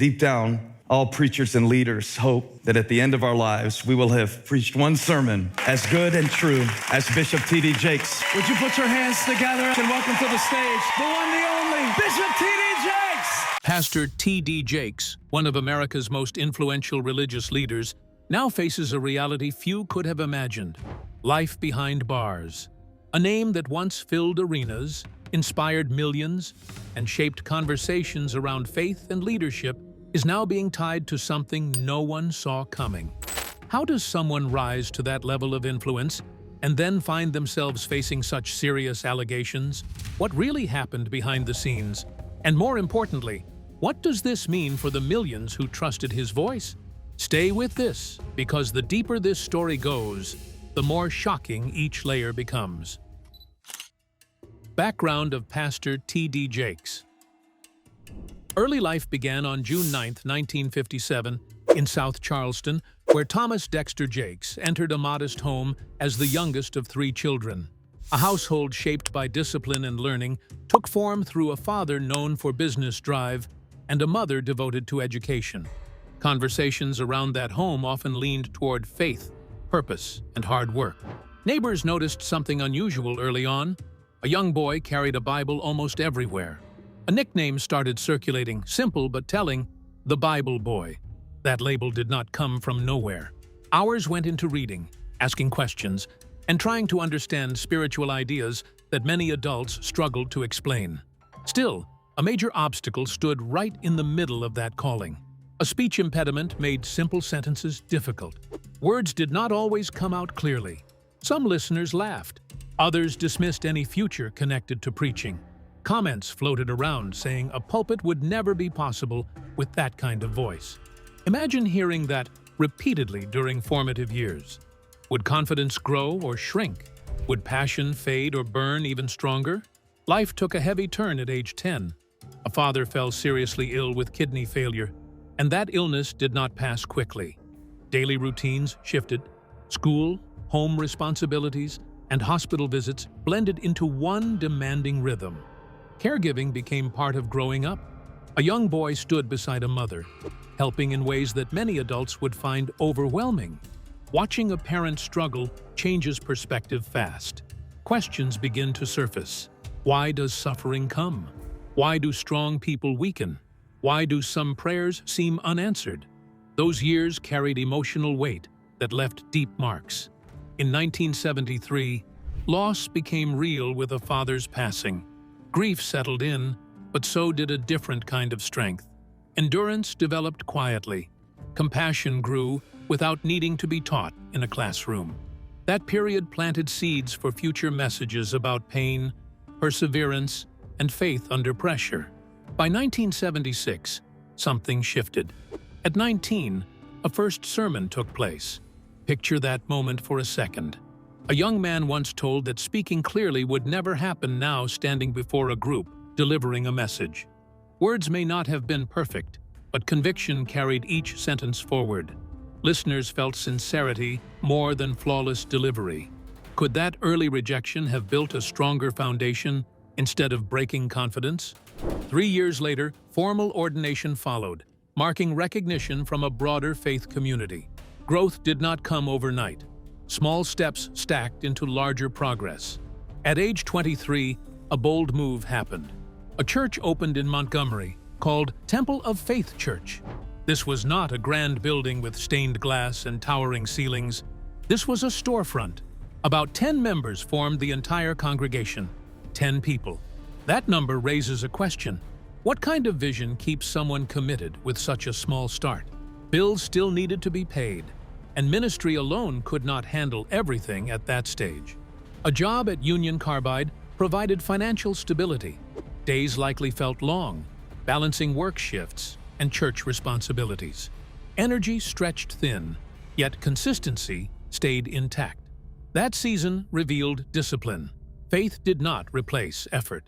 deep down, all preachers and leaders hope that at the end of our lives, we will have preached one sermon as good and true as Bishop T.D. Jakes. Would you put your hands together and welcome to the stage the one, the only, Bishop T.D. Jakes! Pastor T.D. Jakes, one of America's most influential religious leaders, now faces a reality few could have imagined: life behind bars. A name that once filled arenas, inspired millions, and shaped conversations around faith and leadership is now being tied to something no one saw coming. How does someone rise to that level of influence and then find themselves facing such serious allegations? What really happened behind the scenes? And more importantly, what does this mean for the millions who trusted his voice? Stay with this, because the deeper this story goes, the more shocking each layer becomes. Background of Pastor T.D. Jakes. Early life began on June 9, 1957, in South Charleston, where Thomas Dexter Jakes entered a modest home as the youngest of 3 children. A household shaped by discipline and learning took form through a father known for business drive and a mother devoted to education. Conversations around that home often leaned toward faith, purpose, and hard work. Neighbors noticed something unusual early on. A young boy carried a Bible almost everywhere. A nickname started circulating, simple but telling: the Bible Boy. That label did not come from nowhere. Hours went into reading, asking questions, and trying to understand spiritual ideas that many adults struggled to explain. Still, a major obstacle stood right in the middle of that calling. A speech impediment made simple sentences difficult. Words did not always come out clearly. Some listeners laughed. Others dismissed any future connected to preaching. Comments floated around saying a pulpit would never be possible with that kind of voice. Imagine hearing that repeatedly during formative years. Would confidence grow or shrink? Would passion fade or burn even stronger? Life took a heavy turn at age 10. A father fell seriously ill with kidney failure, and that illness did not pass quickly. Daily routines shifted. School, home responsibilities, and hospital visits blended into one demanding rhythm. Caregiving became part of growing up. A young boy stood beside a mother, helping in ways that many adults would find overwhelming. Watching a parent struggle changes perspective fast. Questions begin to surface. Why does suffering come? Why do strong people weaken? Why do some prayers seem unanswered? Those years carried emotional weight that left deep marks. In 1973, loss became real with a father's passing. Grief settled in, but so did a different kind of strength. Endurance developed quietly. Compassion grew without needing to be taught in a classroom. That period planted seeds for future messages about pain, perseverance, and faith under pressure. By 1976, something shifted. At 19, a first sermon took place. Picture that moment for a second. A young man once told that speaking clearly would never happen, now standing before a group, delivering a message. Words may not have been perfect, but conviction carried each sentence forward. Listeners felt sincerity more than flawless delivery. Could that early rejection have built a stronger foundation instead of breaking confidence? 3 years later, formal ordination followed, marking recognition from a broader faith community. Growth did not come overnight. Small steps stacked into larger progress. At age 23, a bold move happened. A church opened in Montgomery called Temple of Faith Church. This was not a grand building with stained glass and towering ceilings. This was a storefront. About 10 members formed the entire congregation. 10 people. That number raises a question. What kind of vision keeps someone committed with such a small start? Bills still needed to be paid, and ministry alone could not handle everything at that stage. A job at Union Carbide provided financial stability. Days likely felt long, balancing work shifts and church responsibilities. Energy stretched thin, yet consistency stayed intact. That season revealed discipline. Faith did not replace effort.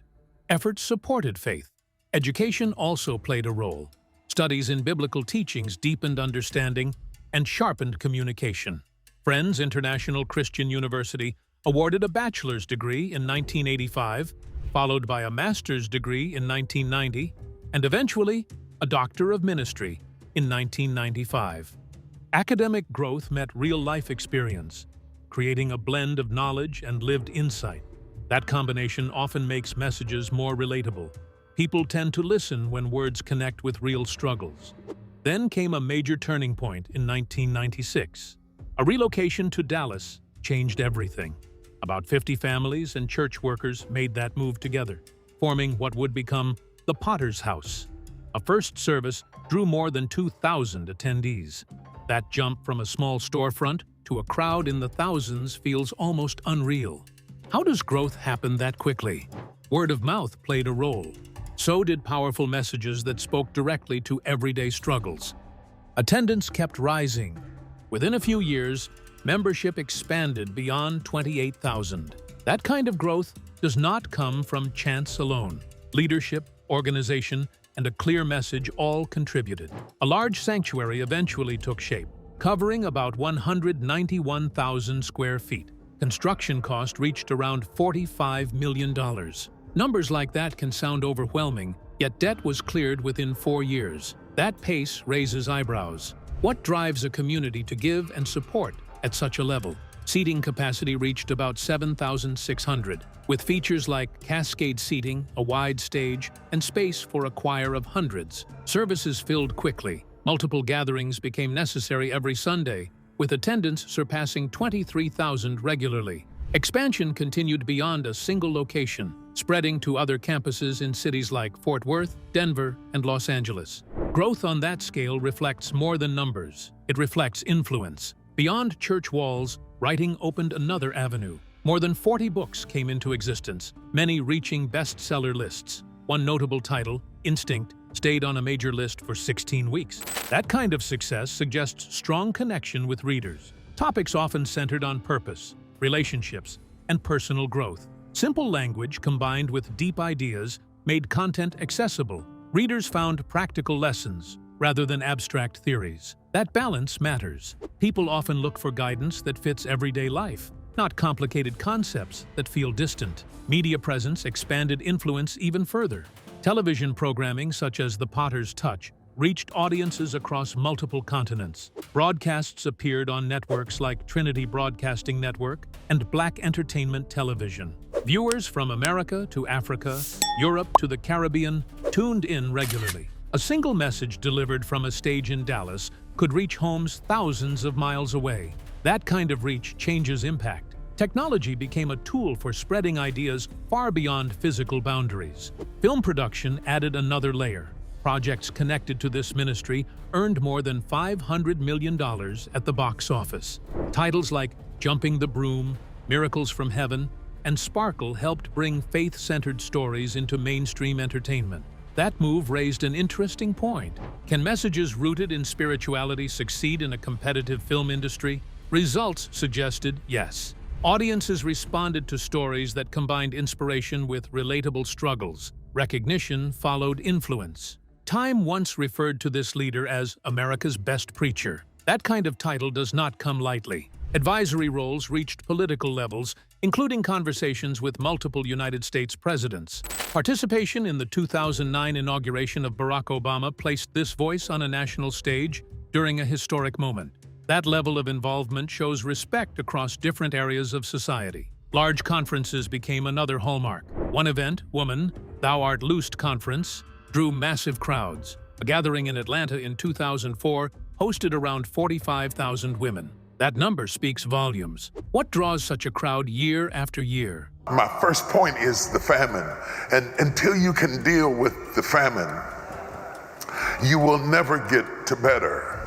Effort supported faith. Education also played a role. Studies in biblical teachings deepened understanding and sharpened communication. Friends International Christian University awarded a bachelor's degree in 1985, followed by a master's degree in 1990, and eventually a doctor of ministry, in 1995. Academic growth met real-life experience, creating a blend of knowledge and lived insight. That combination often makes messages more relatable. People tend to listen when words connect with real struggles. Then came a major turning point in 1996. A relocation to Dallas changed everything. About 50 families and church workers made that move together, forming what would become the Potter's House. A first service drew more than 2,000 attendees. That jump from a small storefront to a crowd in the thousands feels almost unreal. How does growth happen that quickly? Word of mouth played a role. So did powerful messages that spoke directly to everyday struggles. Attendance kept rising. Within a few years, membership expanded beyond 28,000. That kind of growth does not come from chance alone. Leadership, organization, and a clear message all contributed. A large sanctuary eventually took shape, covering about 191,000 square feet. Construction cost reached around $45 million. Numbers like that can sound overwhelming, yet debt was cleared within 4 years. That pace raises eyebrows. What drives a community to give and support at such a level? Seating capacity reached about 7,600, with features like cascade seating, a wide stage, and space for a choir of hundreds. Services filled quickly. Multiple gatherings became necessary every Sunday, with attendance surpassing 23,000 regularly. Expansion continued beyond a single location, spreading to other campuses in cities like Fort Worth, Denver, and Los Angeles. Growth on that scale reflects more than numbers. It reflects influence. Beyond church walls, writing opened another avenue. More than 40 books came into existence, many reaching bestseller lists. One notable title, Instinct, stayed on a major list for 16 weeks. That kind of success suggests strong connection with readers. Topics often centered on purpose, relationships, and personal growth. Simple language combined with deep ideas made content accessible. Readers found practical lessons rather than abstract theories. That balance matters. People often look for guidance that fits everyday life, not complicated concepts that feel distant. Media presence expanded influence even further. Television programming such as The Potter's Touch reached audiences across multiple continents. Broadcasts appeared on networks like Trinity Broadcasting Network and Black Entertainment Television. Viewers from America to Africa, Europe to the Caribbean tuned in regularly. A single message delivered from a stage in Dallas could reach homes thousands of miles away. That kind of reach changes impact. Technology became a tool for spreading ideas far beyond physical boundaries. Film production added another layer. Projects connected to this ministry earned more than $500 million at the box office. Titles like Jumping the Broom, Miracles from Heaven, and Sparkle helped bring faith-centered stories into mainstream entertainment. That move raised an interesting point. Can messages rooted in spirituality succeed in a competitive film industry? Results suggested yes. Audiences responded to stories that combined inspiration with relatable struggles. Recognition followed influence. Time once referred to this leader as America's best preacher. That kind of title does not come lightly. Advisory roles reached political levels, including conversations with multiple United States presidents. Participation in the 2009 inauguration of Barack Obama placed this voice on a national stage during a historic moment. That level of involvement shows respect across different areas of society. Large conferences became another hallmark. One event, Woman, Thou Art Loosed Conference, drew massive crowds. A gathering in Atlanta in 2004 hosted around 45,000 women. That number speaks volumes. What draws such a crowd year after year? My first point is the famine. And until you can deal with the famine, you will never get to better.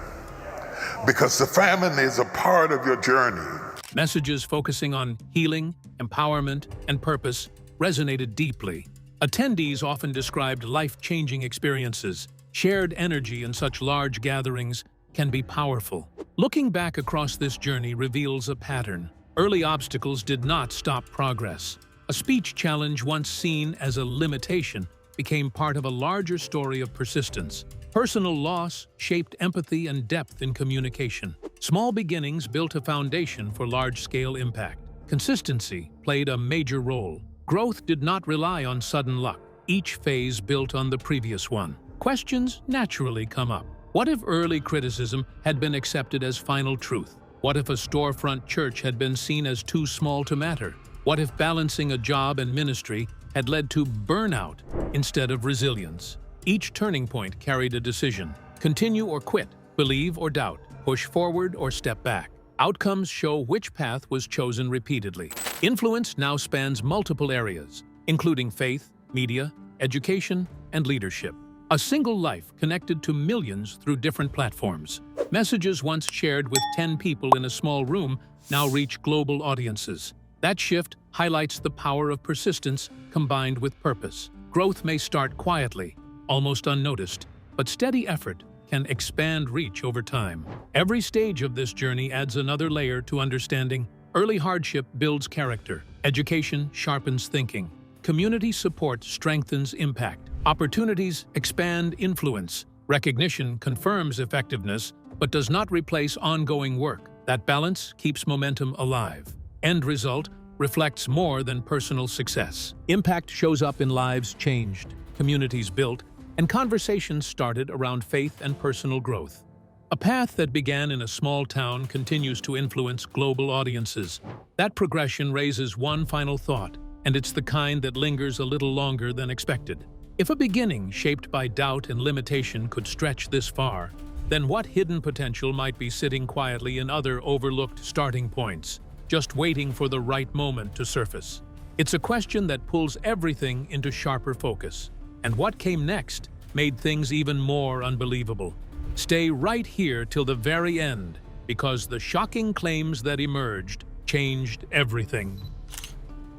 Because the famine is a part of your journey. Messages focusing on healing, empowerment, and purpose resonated deeply. Attendees often described life-changing experiences. Shared energy in such large gatherings can be powerful. Looking back across this journey reveals a pattern. Early obstacles did not stop progress. A speech challenge once seen as a limitation became part of a larger story of persistence. Personal loss shaped empathy and depth in communication. Small beginnings built a foundation for large-scale impact. Consistency played a major role. Growth did not rely on sudden luck. Each phase built on the previous one. questions naturally come up. What if early criticism had been accepted as final truth? What if a storefront church had been seen as too small to matter? What if balancing a job and ministry had led to burnout instead of resilience? Each turning point carried a decision: continue or quit, believe or doubt, push forward or step back. Outcomes show which path was chosen repeatedly. Influence now spans multiple areas, including faith, media, education, and leadership. A single life connected to millions through different platforms. Messages once shared with 10 people in a small room now reach global audiences. That shift highlights the power of persistence combined with purpose. Growth may start quietly, almost unnoticed, but steady effort can expand reach over time. Every stage of this journey adds another layer to understanding. Early hardship builds character. Education sharpens thinking. Community support strengthens impact. Opportunities expand influence. Recognition confirms effectiveness, but does not replace ongoing work. That balance keeps momentum alive. End result reflects more than personal success. Impact shows up in lives changed, communities built, and conversations started around faith and personal growth. A path that began in a small town continues to influence global audiences. That progression raises one final thought, and it's the kind that lingers a little longer than expected. If a beginning shaped by doubt and limitation could stretch this far, then what hidden potential might be sitting quietly in other overlooked starting points, just waiting for the right moment to surface? It's a question that pulls everything into sharper focus. And what came next made things even more unbelievable. Stay right here till the very end, because the shocking claims that emerged changed everything.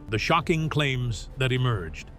The shocking claims that emerged.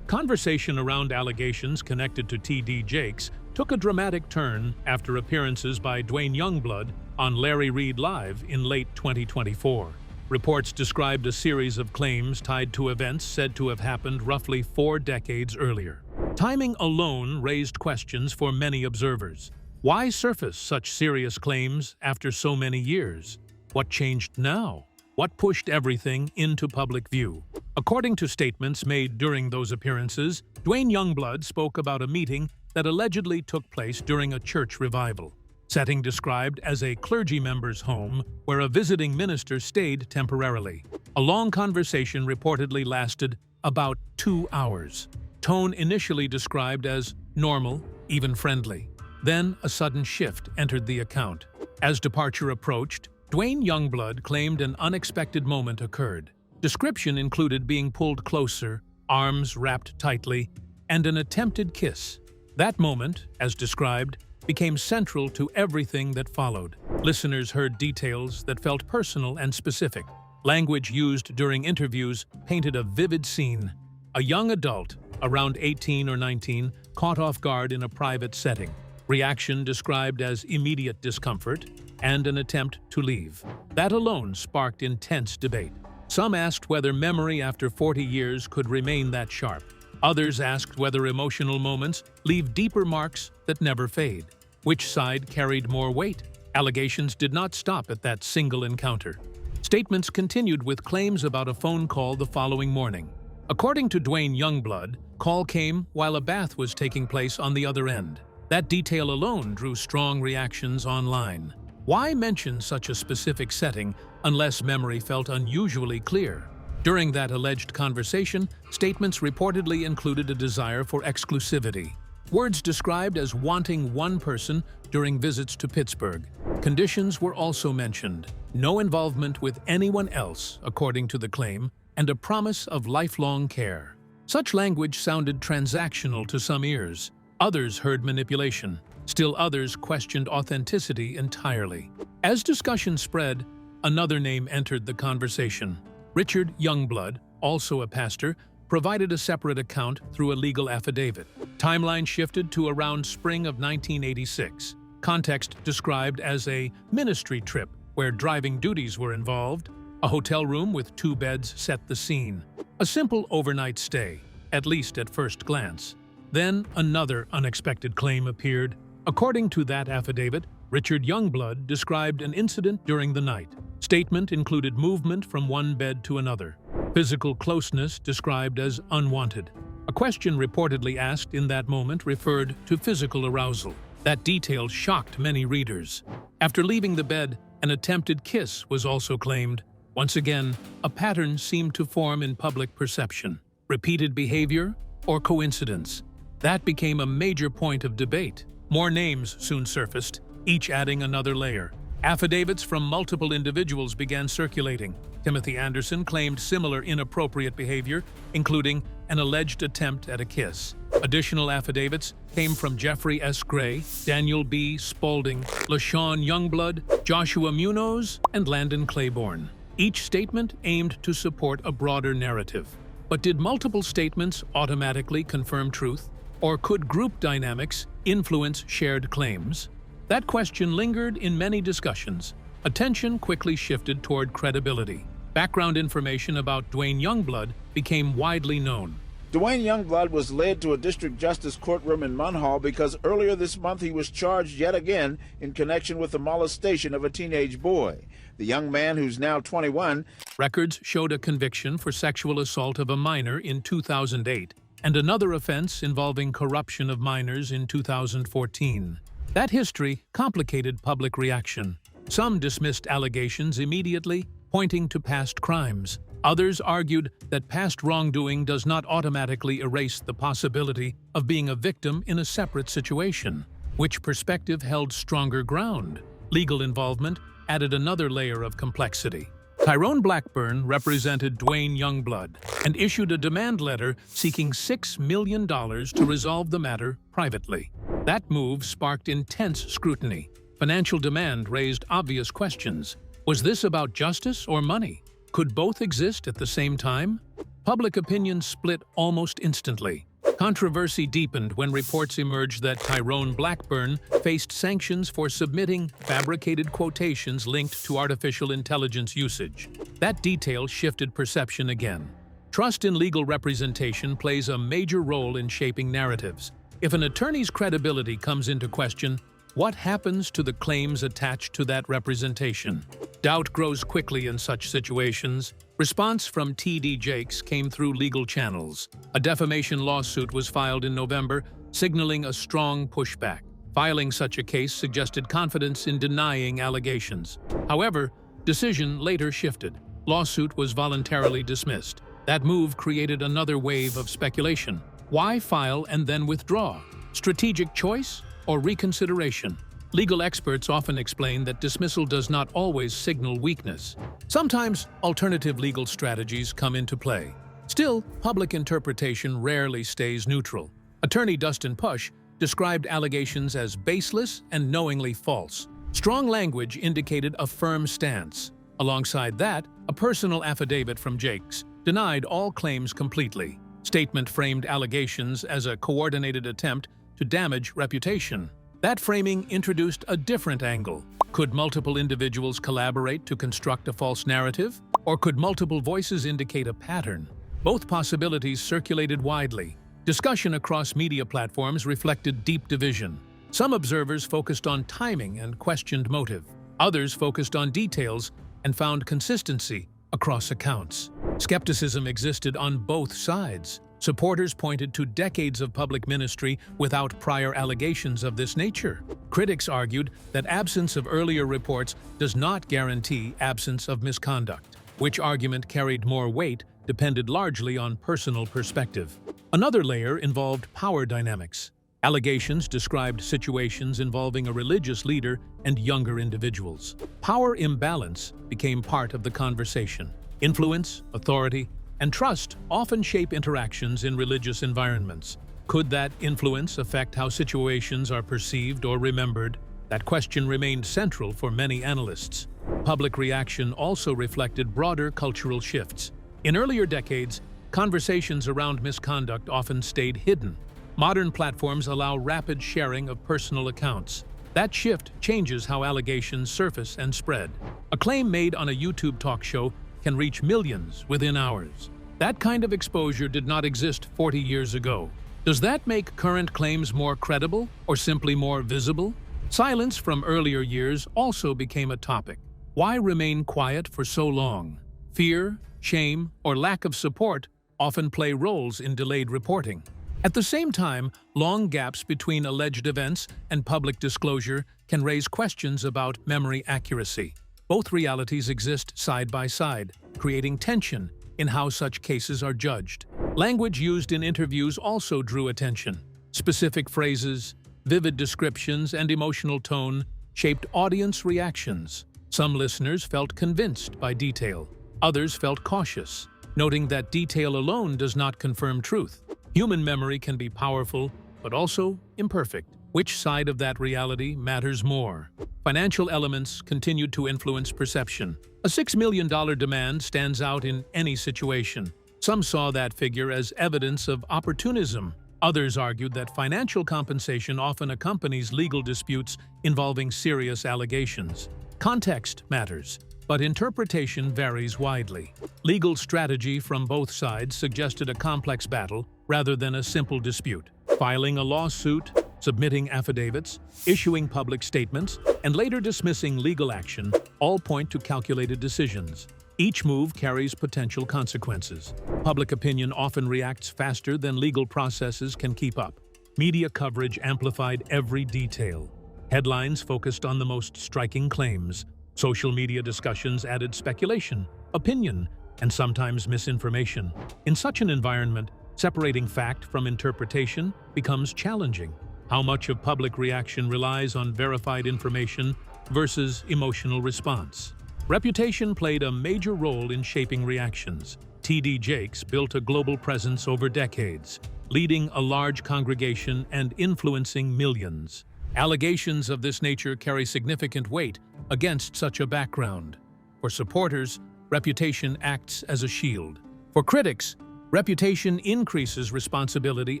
Conversation around allegations connected to T.D. Jakes took a dramatic turn after appearances by Dwayne Youngblood on Larry Reed Live in late 2024. Reports described a series of claims tied to events said to have happened roughly 4 decades earlier. Timing alone raised questions for many observers. Why surface such serious claims after so many years? What changed now? What pushed everything into public view? According to statements made during those appearances, Dwayne Youngblood spoke about a meeting that allegedly took place during a church revival. Setting described as a clergy member's home where a visiting minister stayed temporarily. A long conversation reportedly lasted about 2 hours. Tone initially described as normal, even friendly. Then a sudden shift entered the account. As departure approached, Dwayne Youngblood claimed an unexpected moment occurred. Description included being pulled closer, arms wrapped tightly, and an attempted kiss. That moment, as described, became central to everything that followed. Listeners heard details that felt personal and specific. Language used during interviews painted a vivid scene. A young adult, around 18 or 19, caught off guard in a private setting. Reaction described as immediate discomfort and an attempt to leave. That alone sparked intense debate. Some asked whether memory after 40 years could remain that sharp. Others asked whether emotional moments leave deeper marks that never fade. Which side carried more weight? Allegations did not stop at that single encounter. Statements continued with claims about a phone call the following morning. According to Dwayne Youngblood, call came while a bath was taking place on the other end. That detail alone drew strong reactions online. Why mention such a specific setting unless memory felt unusually clear? During that alleged conversation, statements reportedly included a desire for exclusivity. Words described as wanting one person during visits to Pittsburgh. Conditions were also mentioned: no involvement with anyone else, according to the claim, and a promise of lifelong care. Such language sounded transactional to some ears. Others heard manipulation. Still others questioned authenticity entirely. As discussion spread, another name entered the conversation. Richard Youngblood, also a pastor, provided a separate account through a legal affidavit. Timeline shifted to around spring of 1986. Context described as a ministry trip where driving duties were involved. A hotel room with 2 beds set the scene. A simple overnight stay, at least at first glance. Then another unexpected claim appeared. According to that affidavit, Richard Youngblood described an incident during the night. Statement included movement from one bed to another. Physical closeness described as unwanted. A question reportedly asked in that moment referred to physical arousal. That detail shocked many readers. After leaving the bed, an attempted kiss was also claimed. Once again, a pattern seemed to form in public perception. Repeated behavior or coincidence? That became a major point of debate. More names soon surfaced, each adding another layer. Affidavits from multiple individuals began circulating. Timothy Anderson claimed similar inappropriate behavior, including an alleged attempt at a kiss. Additional affidavits came from Jeffrey S. Gray, Daniel B. Spaulding, LaShawn Youngblood, Joshua Munoz, and Landon Claiborne. Each statement aimed to support a broader narrative. But did multiple statements automatically confirm truth? Or could group dynamics influence shared claims? That question lingered in many discussions. Attention quickly shifted toward credibility. Background information about Dwayne Youngblood became widely known. Dwayne Youngblood was led to a district justice courtroom in Munhall because earlier this month he was charged yet again in connection with the molestation of a teenage boy. The young man, who's now 21, Records showed a conviction for sexual assault of a minor in 2008 and another offense involving corruption of minors in 2014. That history complicated public reaction. Some dismissed allegations immediately, pointing to past crimes. Others argued that past wrongdoing does not automatically erase the possibility of being a victim in a separate situation. Which perspective held stronger ground? Legal involvement added another layer of complexity. Tyrone Blackburn represented Dwayne Youngblood and issued a demand letter seeking $6 million to resolve the matter privately. That move sparked intense scrutiny. Financial demand raised obvious questions. Was this about justice or money? Could both exist at the same time? Public opinion split almost instantly. Controversy deepened when reports emerged that Tyrone Blackburn faced sanctions for submitting fabricated quotations linked to artificial intelligence usage. That detail shifted perception again. Trust in legal representation plays a major role in shaping narratives. If an attorney's credibility comes into question, what happens to the claims attached to that representation? Doubt grows quickly in such situations. Response from T.D. Jakes came through legal channels. A defamation lawsuit was filed in November, signaling a strong pushback. Filing such a case suggested confidence in denying allegations. However, decision later shifted. Lawsuit was voluntarily dismissed. That move created another wave of speculation. Why file and then withdraw? Strategic choice or reconsideration? Legal experts often explain that dismissal does not always signal weakness. Sometimes alternative legal strategies come into play. Still, public interpretation rarely stays neutral. Attorney Dustin Push described allegations as baseless and knowingly false. Strong language indicated a firm stance. Alongside that, a personal affidavit from Jakes denied all claims completely. Statement framed allegations as a coordinated attempt to damage reputation. That framing introduced a different angle. Could multiple individuals collaborate to construct a false narrative? Or could multiple voices indicate a pattern? Both possibilities circulated widely. Discussion across media platforms reflected deep division. Some observers focused on timing and questioned motive. Others focused on details and found consistency across accounts. Skepticism existed on both sides. Supporters pointed to decades of public ministry without prior allegations of this nature. Critics argued that absence of earlier reports does not guarantee absence of misconduct. Which argument carried more weight depended largely on personal perspective. Another layer involved power dynamics. Allegations described situations involving a religious leader and younger individuals. Power imbalance became part of the conversation. Influence, authority, and trust often shape interactions in religious environments. Could that influence affect how situations are perceived or remembered? That question remained central for many analysts. Public reaction also reflected broader cultural shifts. In earlier decades, conversations around misconduct often stayed hidden. Modern platforms allow rapid sharing of personal accounts. That shift changes how allegations surface and spread. A claim made on a YouTube talk show can reach millions within hours. That kind of exposure did not exist 40 years ago. Does that make current claims more credible or simply more visible? Silence from earlier years also became a topic. Why remain quiet for so long? Fear, shame, or lack of support often play roles in delayed reporting. At the same time, long gaps between alleged events and public disclosure can raise questions about memory accuracy. Both realities exist side by side, creating tension in how such cases are judged. Language used in interviews also drew attention. Specific phrases, vivid descriptions, and emotional tone shaped audience reactions. Some listeners felt convinced by detail. Others felt cautious, noting that detail alone does not confirm truth. Human memory can be powerful, but also imperfect. Which side of that reality matters more? Financial elements continued to influence perception. A $6 million demand stands out in any situation. Some saw that figure as evidence of opportunism. Others argued that financial compensation often accompanies legal disputes involving serious allegations. Context matters, but interpretation varies widely. Legal strategy from both sides suggested a complex battle rather than a simple dispute. Filing a lawsuit, submitting affidavits, issuing public statements, and later dismissing legal action all point to calculated decisions. Each move carries potential consequences. Public opinion often reacts faster than legal processes can keep up. Media coverage amplified every detail. Headlines focused on the most striking claims. Social media discussions added speculation, opinion, and sometimes misinformation. In such an environment, separating fact from interpretation becomes challenging. How much of public reaction relies on verified information versus emotional response? Reputation played a major role in shaping reactions. T.D. Jakes built a global presence over decades, leading a large congregation and influencing millions. Allegations of this nature carry significant weight against such a background. For supporters, reputation acts as a shield. For critics, reputation increases responsibility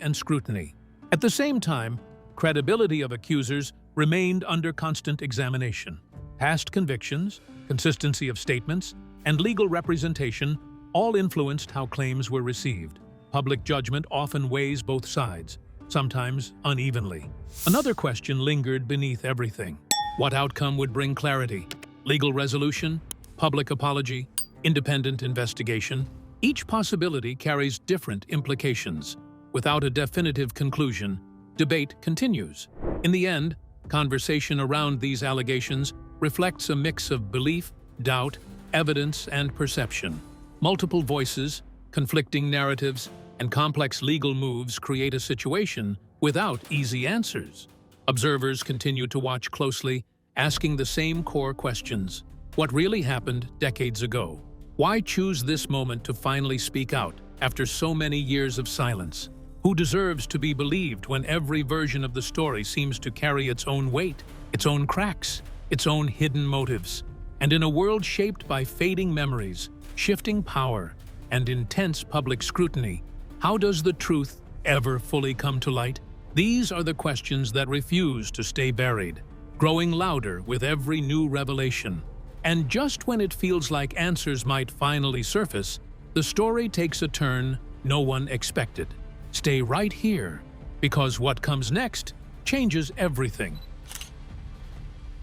and scrutiny. At the same time, credibility of accusers remained under constant examination. Past convictions, consistency of statements, and legal representation all influenced how claims were received. Public judgment often weighs both sides, sometimes unevenly. Another question lingered beneath everything. What outcome would bring clarity? Legal resolution? Public apology? Independent investigation? Each possibility carries different implications. Without a definitive conclusion, debate continues. In the end, conversation around these allegations reflects a mix of belief, doubt, evidence, and perception. Multiple voices, conflicting narratives, and complex legal moves create a situation without easy answers. Observers continue to watch closely, asking the same core questions. What really happened decades ago? Why choose this moment to finally speak out after so many years of silence? Who deserves to be believed when every version of the story seems to carry its own weight, its own cracks, its own hidden motives? And in a world shaped by fading memories, shifting power, and intense public scrutiny, how does the truth ever fully come to light? These are the questions that refuse to stay buried, growing louder with every new revelation. And just when it feels like answers might finally surface, the story takes a turn no one expected. Stay right here, because what comes next changes everything.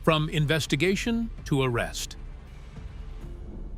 From investigation to arrest.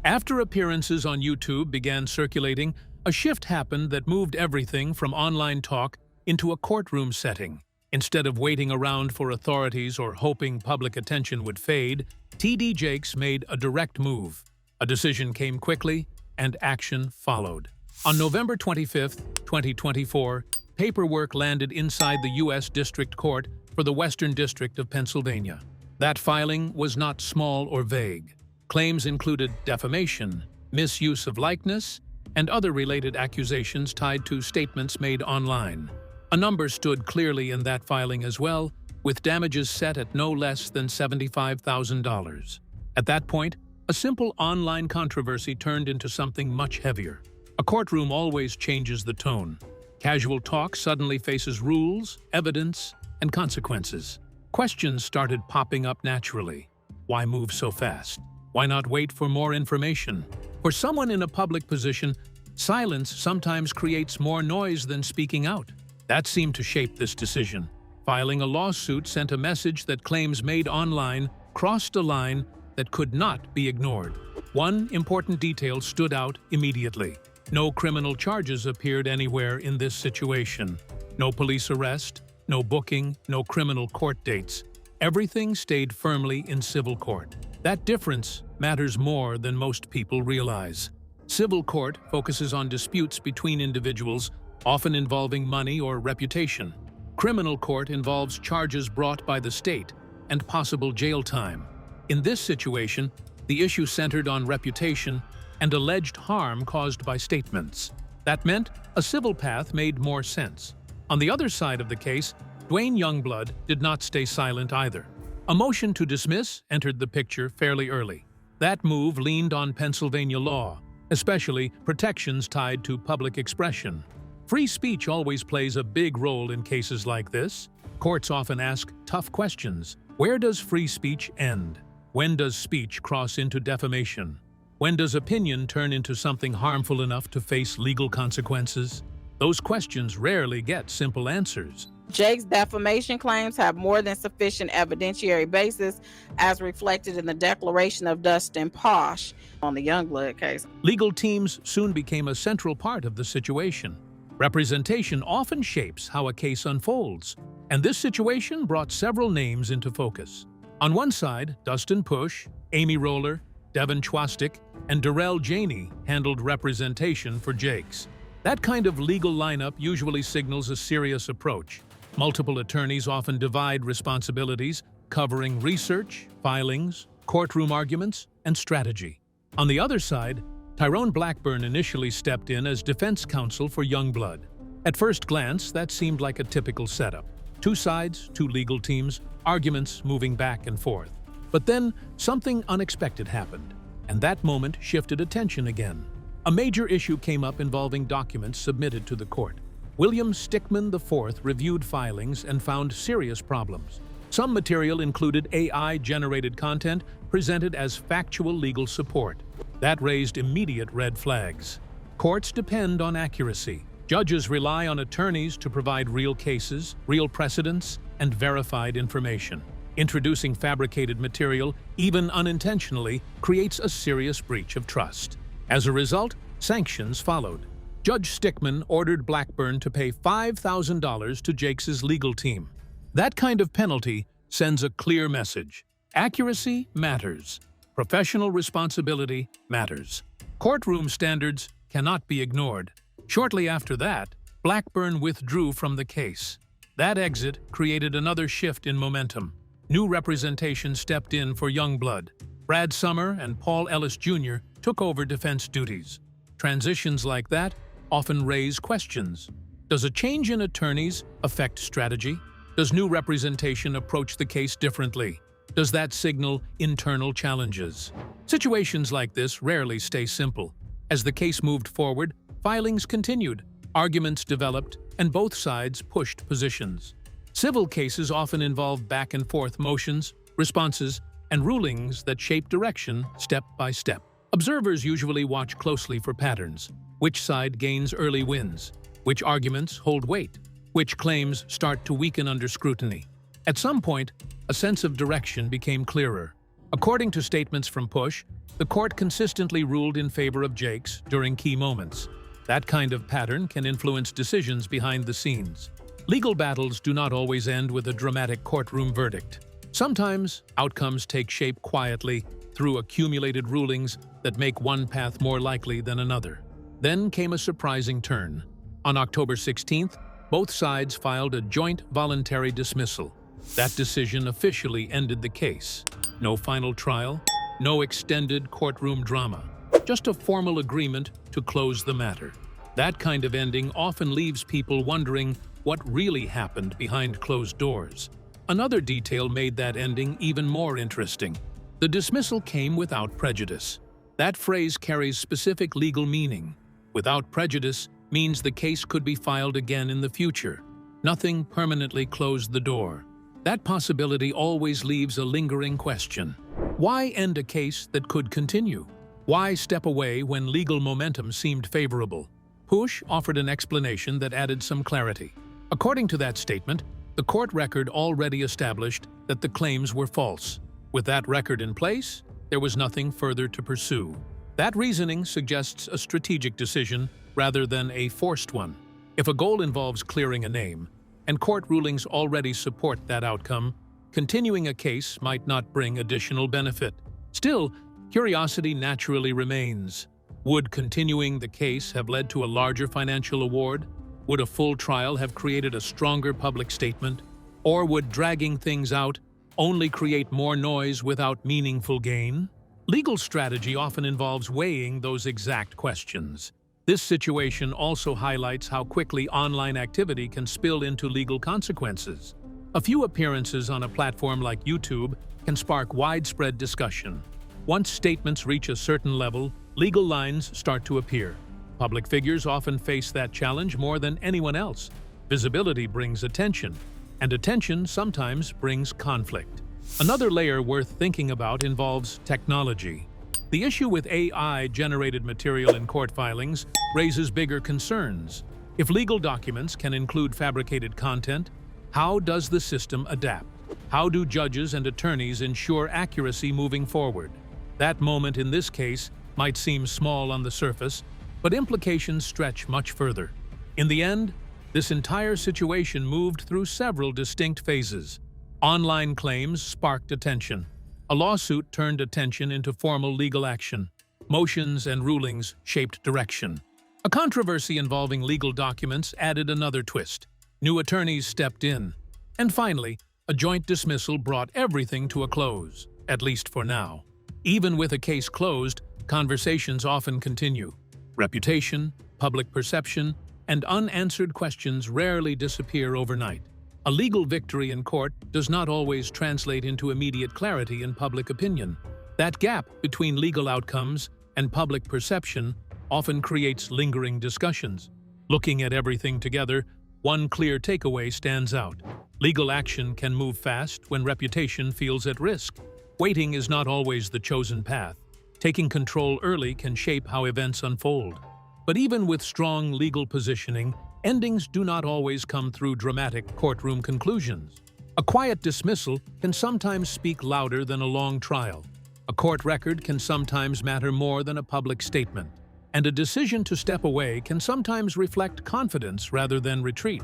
After appearances on YouTube began circulating, a shift happened that moved everything from online talk into a courtroom setting. Instead of waiting around for authorities or hoping public attention would fade, T.D. Jakes made a direct move. A decision came quickly, and action followed. On November 25, 2024, paperwork landed inside the U.S. District Court for the Western District of Pennsylvania. That filing was not small or vague. Claims included defamation, misuse of likeness, and other related accusations tied to statements made online. A number stood clearly in that filing as well, with damages set at no less than $75,000. At that point, a simple online controversy turned into something much heavier. A courtroom always changes the tone. Casual talk suddenly faces rules, evidence, and consequences. Questions started popping up naturally. Why move so fast? Why not wait for more information? For someone in a public position, silence sometimes creates more noise than speaking out. That seemed to shape this decision. Filing a lawsuit sent a message that claims made online crossed a line that could not be ignored. One important detail stood out immediately. No criminal charges appeared anywhere in this situation. No police arrest, no booking, no criminal court dates. Everything stayed firmly in civil court. That difference matters more than most people realize. Civil court focuses on disputes between individuals, often involving money or reputation. Criminal court involves charges brought by the state and possible jail time. In this situation, the issue centered on reputation and alleged harm caused by statements. That meant a civil path made more sense. On the other side of the case, Dwayne Youngblood did not stay silent either. A motion to dismiss entered the picture fairly early. That move leaned on Pennsylvania law, especially protections tied to public expression. Free speech always plays a big role in cases like this. Courts often ask tough questions. Where does free speech end? When does speech cross into defamation? When does opinion turn into something harmful enough to face legal consequences? Those questions rarely get simple answers. Jake's defamation claims have more than sufficient evidentiary basis, as reflected in the declaration of Dustin Posh on the Youngblood case. Legal teams soon became a central part of the situation. Representation often shapes how a case unfolds, and this situation brought several names into focus. On one side, Dustin Push, Amy Roller, Devin Chwastik, and Darrell Janey handled representation for Jakes. That kind of legal lineup usually signals a serious approach. Multiple attorneys often divide responsibilities, covering research, filings, courtroom arguments, and strategy. On the other side, Tyrone Blackburn initially stepped in as defense counsel for Youngblood. At first glance, that seemed like a typical setup. Two sides, two legal teams, arguments moving back and forth. But then, something unexpected happened, and that moment shifted attention again. A major issue came up involving documents submitted to the court. William Stickman IV reviewed filings and found serious problems. Some material included AI-generated content presented as factual legal support. That raised immediate red flags. Courts depend on accuracy. Judges rely on attorneys to provide real cases, real precedents, and verified information. Introducing fabricated material, even unintentionally, creates a serious breach of trust. As a result, sanctions followed. Judge Stickman ordered Blackburn to pay $5,000 to Jakes' legal team. That kind of penalty sends a clear message. Accuracy matters. Professional responsibility matters. Courtroom standards cannot be ignored. Shortly after that, Blackburn withdrew from the case. That exit created another shift in momentum. New representation stepped in for Youngblood. Brad Summer and Paul Ellis Jr. took over defense duties. Transitions like that often raise questions. Does a change in attorneys affect strategy? Does new representation approach the case differently? Does that signal internal challenges? Situations like this rarely stay simple. As the case moved forward, filings continued, arguments developed, and both sides pushed positions. Civil cases often involve back-and-forth motions, responses, and rulings that shape direction step by step. Observers usually watch closely for patterns. Which side gains early wins? Which arguments hold weight? Which claims start to weaken under scrutiny? At some point, a sense of direction became clearer. According to statements from Push, the court consistently ruled in favor of Jakes during key moments. That kind of pattern can influence decisions behind the scenes. Legal battles do not always end with a dramatic courtroom verdict. Sometimes, outcomes take shape quietly through accumulated rulings that make one path more likely than another. Then came a surprising turn. On October 16th, both sides filed a joint voluntary dismissal. That decision officially ended the case. No final trial, no extended courtroom drama, just a formal agreement to close the matter. That kind of ending often leaves people wondering what really happened behind closed doors. Another detail made that ending even more interesting. The dismissal came without prejudice. That phrase carries specific legal meaning. Without prejudice means the case could be filed again in the future. Nothing permanently closed the door. That possibility always leaves a lingering question. Why end a case that could continue? Why step away when legal momentum seemed favorable? Push offered an explanation that added some clarity. According to that statement, the court record already established that the claims were false. With that record in place, there was nothing further to pursue. That reasoning suggests a strategic decision rather than a forced one. If a goal involves clearing a name, and court rulings already support that outcome, continuing a case might not bring additional benefit. Still, curiosity naturally remains. Would continuing the case have led to a larger financial award? Would a full trial have created a stronger public statement? Or would dragging things out only create more noise without meaningful gain? Legal strategy often involves weighing those exact questions. This situation also highlights how quickly online activity can spill into legal consequences. A few appearances on a platform like YouTube can spark widespread discussion. Once statements reach a certain level, legal lines start to appear. Public figures often face that challenge more than anyone else. Visibility brings attention, and attention sometimes brings conflict. Another layer worth thinking about involves technology. The issue with AI-generated material in court filings raises bigger concerns. If legal documents can include fabricated content, how does the system adapt? How do judges and attorneys ensure accuracy moving forward? That moment in this case might seem small on the surface, but implications stretch much further. In the end, this entire situation moved through several distinct phases. Online claims sparked attention. A lawsuit turned attention into formal legal action. Motions and rulings shaped direction. A controversy involving legal documents added another twist. New attorneys stepped in. And finally, a joint dismissal brought everything to a close, at least for now. Even with a case closed, conversations often continue. Reputation, public perception, and unanswered questions rarely disappear overnight. A legal victory in court does not always translate into immediate clarity in public opinion. That gap between legal outcomes and public perception often creates lingering discussions. Looking at everything together, one clear takeaway stands out. Legal action can move fast when reputation feels at risk. Waiting is not always the chosen path. Taking control early can shape how events unfold. But even with strong legal positioning, endings do not always come through dramatic courtroom conclusions. A quiet dismissal can sometimes speak louder than a long trial. A court record can sometimes matter more than a public statement. And a decision to step away can sometimes reflect confidence rather than retreat.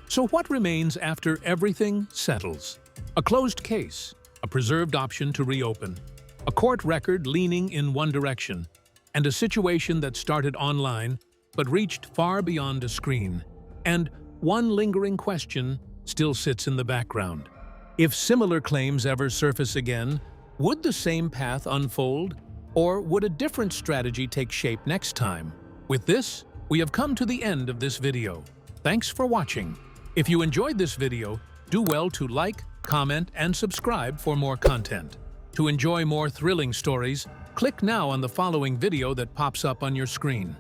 So what remains after everything settles? A closed case, a preserved option to reopen, a court record leaning in one direction, and a situation that started online but reached far beyond a screen. And one lingering question still sits in the background. If similar claims ever surface again, would the same path unfold? Or would a different strategy take shape next time? With this, we have come to the end of this video. Thanks for watching. If you enjoyed this video, do well to like, comment, and subscribe for more content. To enjoy more thrilling stories, click now on the following video that pops up on your screen.